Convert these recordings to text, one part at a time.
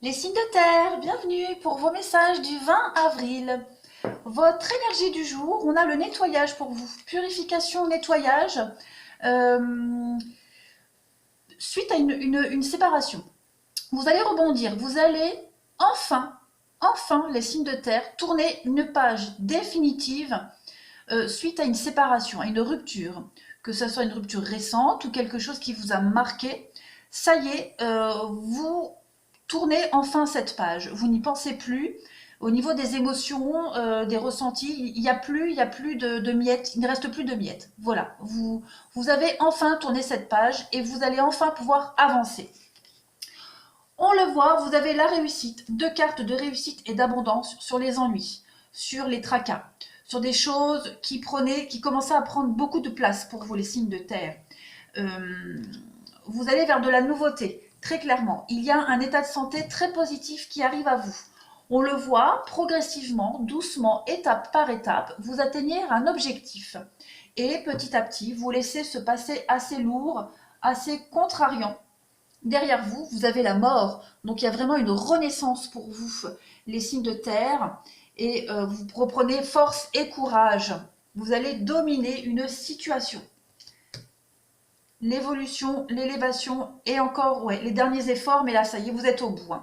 Les signes de terre, bienvenue pour vos messages du 20 avril. Votre énergie du jour, on a le nettoyage pour vous. Purification, nettoyage, euh, suite à une séparation. Vous allez rebondir, vous allez enfin les signes de terre, tourner une page définitive suite à une séparation, à une rupture. Que ce soit une rupture récente ou quelque chose qui vous a marqué. Ça y est, vous tournez enfin cette page. Vous n'y pensez plus. Au niveau des émotions, des ressentis, il n'y a plus de miettes, il ne reste plus de miettes. Voilà, vous avez enfin tourné cette page et vous allez enfin pouvoir avancer. On le voit, vous avez la réussite, deux cartes de réussite et d'abondance sur les ennuis, sur les tracas, sur des choses qui commençaient à prendre beaucoup de place pour vous, les signes de terre. Vous allez vers de la nouveauté, très clairement. Il y a un état de santé très positif qui arrive à vous. On le voit progressivement, doucement, étape par étape, vous atteignez un objectif. Et petit à petit, vous laissez se passer assez lourd, assez contrariant. Derrière vous, vous avez la mort. Donc il y a vraiment une renaissance pour vous, les signes de terre. Et vous reprenez force et courage. Vous allez dominer une situation. L'évolution, l'élévation et encore les derniers efforts, mais là ça y est, vous êtes au bout.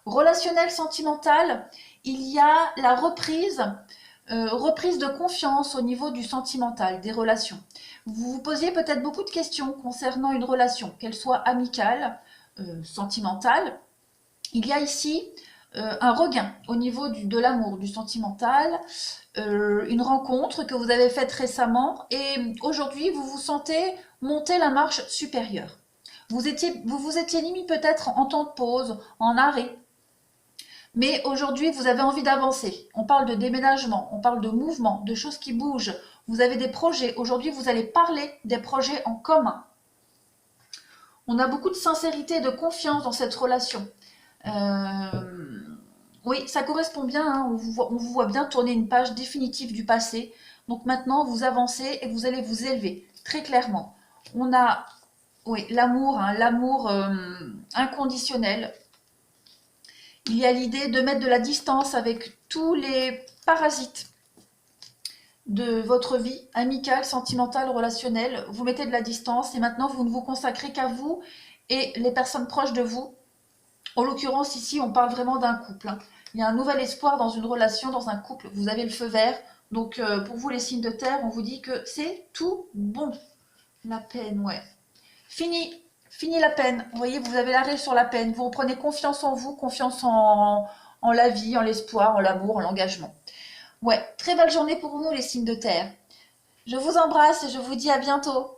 Relationnel, sentimental, il y a la reprise de confiance au niveau du sentimental, des relations. Vous vous posiez peut-être beaucoup de questions concernant une relation, qu'elle soit amicale, sentimentale. Il y a ici un regain au niveau de l'amour, du sentimental, une rencontre que vous avez faite récemment et aujourd'hui vous vous sentez monter la marche supérieure. Vous vous étiez mis peut-être en temps de pause, en arrêt, mais aujourd'hui vous avez envie d'avancer. On parle de déménagement, on parle de mouvement, de choses qui bougent. Vous avez des projets. Aujourd'hui vous allez parler des projets en commun. On a beaucoup de sincérité et de confiance dans cette relation. Oui, ça correspond bien, hein. On vous voit bien tourner une page définitive du passé. Donc maintenant, vous avancez et vous allez vous élever, très clairement. On a, oui, l'amour, hein, l'amour inconditionnel. Il y a l'idée de mettre de la distance avec tous les parasites de votre vie, amicale, sentimentale, relationnelle. Vous mettez de la distance et maintenant, vous ne vous consacrez qu'à vous et les personnes proches de vous. En l'occurrence, ici, on parle vraiment d'un couple, hein. Il y a un nouvel espoir dans une relation, dans un couple. Vous avez le feu vert. Donc, pour vous, les signes de terre, on vous dit que c'est tout bon. La peine, ouais. Fini. Fini la peine. Vous voyez, vous avez l'arrêt sur la peine. Vous reprenez confiance en vous, confiance en la vie, en l'espoir, en l'amour, en l'engagement. Ouais, très belle journée pour nous, les signes de terre. Je vous embrasse et je vous dis à bientôt.